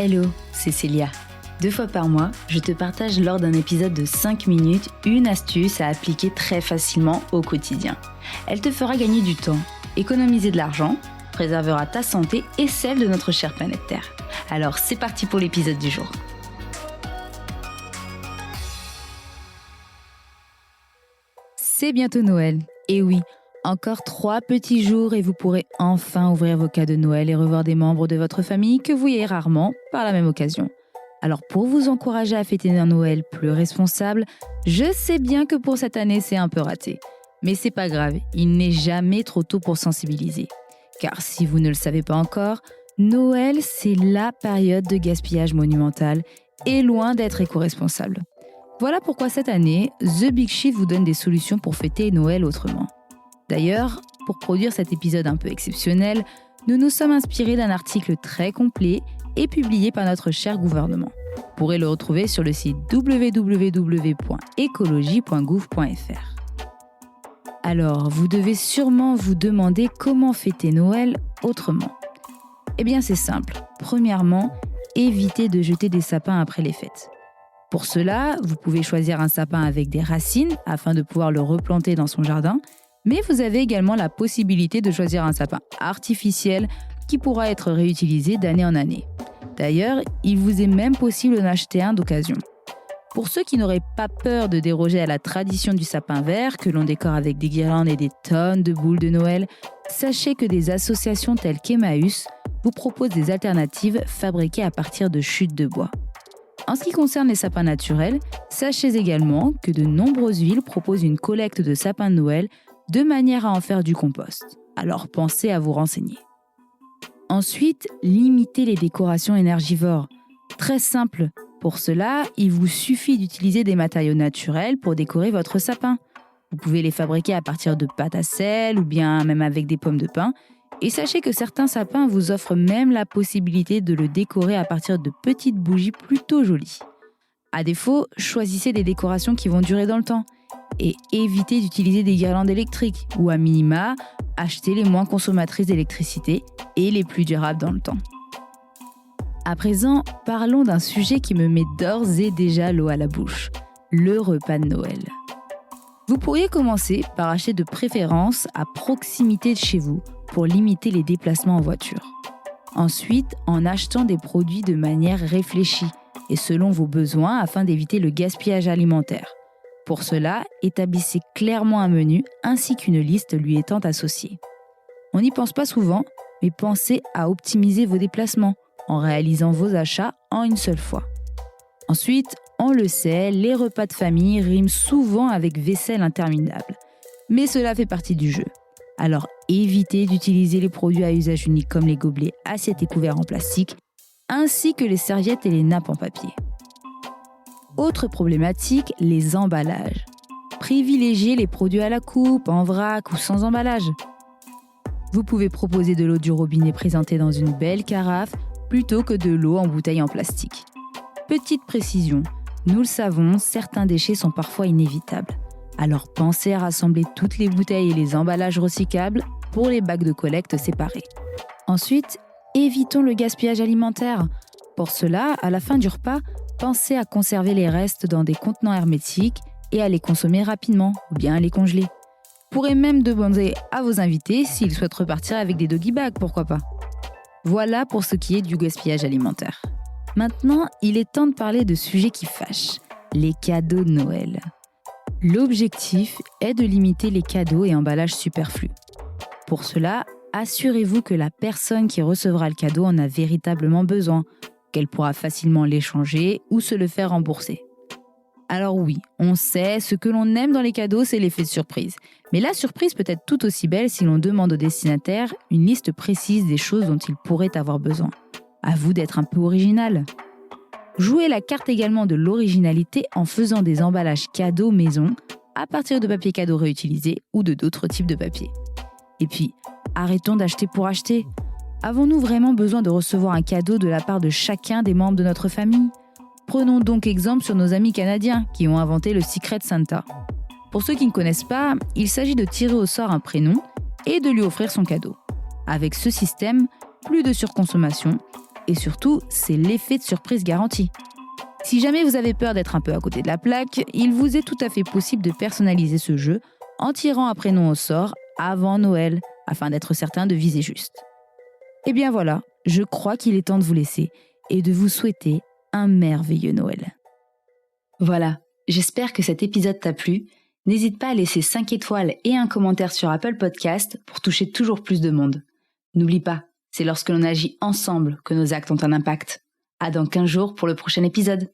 Hello, c'est Célia. 2 fois par mois, je te partage lors d'un épisode de 5 minutes une astuce à appliquer très facilement au quotidien. Elle te fera gagner du temps, économiser de l'argent, préservera ta santé et celle de notre chère planète Terre. Alors c'est parti pour l'épisode du jour. C'est bientôt Noël. Et oui, encore 3 petits jours et vous pourrez enfin ouvrir vos cadeaux de Noël et revoir des membres de votre famille que vous voyez rarement par la même occasion. Alors pour vous encourager à fêter un Noël plus responsable, je sais bien que pour cette année c'est un peu raté. Mais c'est pas grave, il n'est jamais trop tôt pour sensibiliser. Car si vous ne le savez pas encore, Noël c'est la période de gaspillage monumental et loin d'être éco-responsable. Voilà pourquoi cette année, The Big Shift vous donne des solutions pour fêter Noël autrement. D'ailleurs, pour produire cet épisode un peu exceptionnel, nous nous sommes inspirés d'un article très complet et publié par notre cher gouvernement. Vous pourrez le retrouver sur le site www.ecologie.gouv.fr. Alors, vous devez sûrement vous demander comment fêter Noël autrement. Eh bien, c'est simple. Premièrement, évitez de jeter des sapins après les fêtes. Pour cela, vous pouvez choisir un sapin avec des racines afin de pouvoir le replanter dans son jardin, mais vous avez également la possibilité de choisir un sapin artificiel qui pourra être réutilisé d'année en année. D'ailleurs, il vous est même possible d'en acheter un d'occasion. Pour ceux qui n'auraient pas peur de déroger à la tradition du sapin vert que l'on décore avec des guirlandes et des tonnes de boules de Noël, sachez que des associations telles qu'Emmaüs vous proposent des alternatives fabriquées à partir de chutes de bois. En ce qui concerne les sapins naturels, sachez également que de nombreuses villes proposent une collecte de sapins de Noël de manière à en faire du compost. Alors pensez à vous renseigner. Ensuite, limitez les décorations énergivores. Très simple. Pour cela, il vous suffit d'utiliser des matériaux naturels pour décorer votre sapin. Vous pouvez les fabriquer à partir de pâte à sel ou bien même avec des pommes de pin. Et sachez que certains sapins vous offrent même la possibilité de le décorer à partir de petites bougies plutôt jolies. À défaut, choisissez des décorations qui vont durer dans le temps. Et évitez d'utiliser des guirlandes électriques ou à minima, achetez les moins consommatrices d'électricité et les plus durables dans le temps. À présent, parlons d'un sujet qui me met d'ores et déjà l'eau à la bouche, le repas de Noël. Vous pourriez commencer par acheter de préférence à proximité de chez vous pour limiter les déplacements en voiture. Ensuite, en achetant des produits de manière réfléchie et selon vos besoins afin d'éviter le gaspillage alimentaire. Pour cela, établissez clairement un menu ainsi qu'une liste lui étant associée. On n'y pense pas souvent, mais pensez à optimiser vos déplacements en réalisant vos achats en une seule fois. Ensuite, on le sait, les repas de famille riment souvent avec vaisselle interminable. Mais cela fait partie du jeu. Alors évitez d'utiliser les produits à usage unique comme les gobelets, assiettes et couverts en plastique, ainsi que les serviettes et les nappes en papier. Autre problématique, les emballages. Privilégiez les produits à la coupe, en vrac ou sans emballage. Vous pouvez proposer de l'eau du robinet présentée dans une belle carafe plutôt que de l'eau en bouteille en plastique. Petite précision, nous le savons, certains déchets sont parfois inévitables. Alors pensez à rassembler toutes les bouteilles et les emballages recyclables pour les bacs de collecte séparés. Ensuite, évitons le gaspillage alimentaire. Pour cela, à la fin du repas, pensez à conserver les restes dans des contenants hermétiques et à les consommer rapidement ou bien à les congeler. Vous pourrez même demander à vos invités s'ils souhaitent repartir avec des doggy bags, pourquoi pas. Voilà pour ce qui est du gaspillage alimentaire. Maintenant, il est temps de parler de sujets qui fâchent, les cadeaux de Noël. L'objectif est de limiter les cadeaux et emballages superflus. Pour cela, assurez-vous que la personne qui recevra le cadeau en a véritablement besoin, qu'elle pourra facilement l'échanger ou se le faire rembourser. Alors oui, on sait, ce que l'on aime dans les cadeaux, c'est l'effet de surprise. Mais la surprise peut être tout aussi belle si l'on demande au destinataire une liste précise des choses dont il pourrait avoir besoin. À vous d'être un peu original. Jouez la carte également de l'originalité en faisant des emballages cadeaux maison à partir de papier cadeau réutilisé ou de d'autres types de papier. Et puis, arrêtons d'acheter pour acheter. Avons-nous vraiment besoin de recevoir un cadeau de la part de chacun des membres de notre famille ? Prenons donc exemple sur nos amis canadiens qui ont inventé le Secret Santa. Pour ceux qui ne connaissent pas, il s'agit de tirer au sort un prénom et de lui offrir son cadeau. Avec ce système, plus de surconsommation et surtout, c'est l'effet de surprise garanti. Si jamais vous avez peur d'être un peu à côté de la plaque, il vous est tout à fait possible de personnaliser ce jeu en tirant un prénom au sort avant Noël, afin d'être certain de viser juste. Et bien voilà, je crois qu'il est temps de vous laisser et de vous souhaiter un merveilleux Noël. Voilà, j'espère que cet épisode t'a plu. N'hésite pas à laisser 5 étoiles et un commentaire sur Apple Podcast pour toucher toujours plus de monde. N'oublie pas, c'est lorsque l'on agit ensemble que nos actes ont un impact. À dans 15 jours pour le prochain épisode.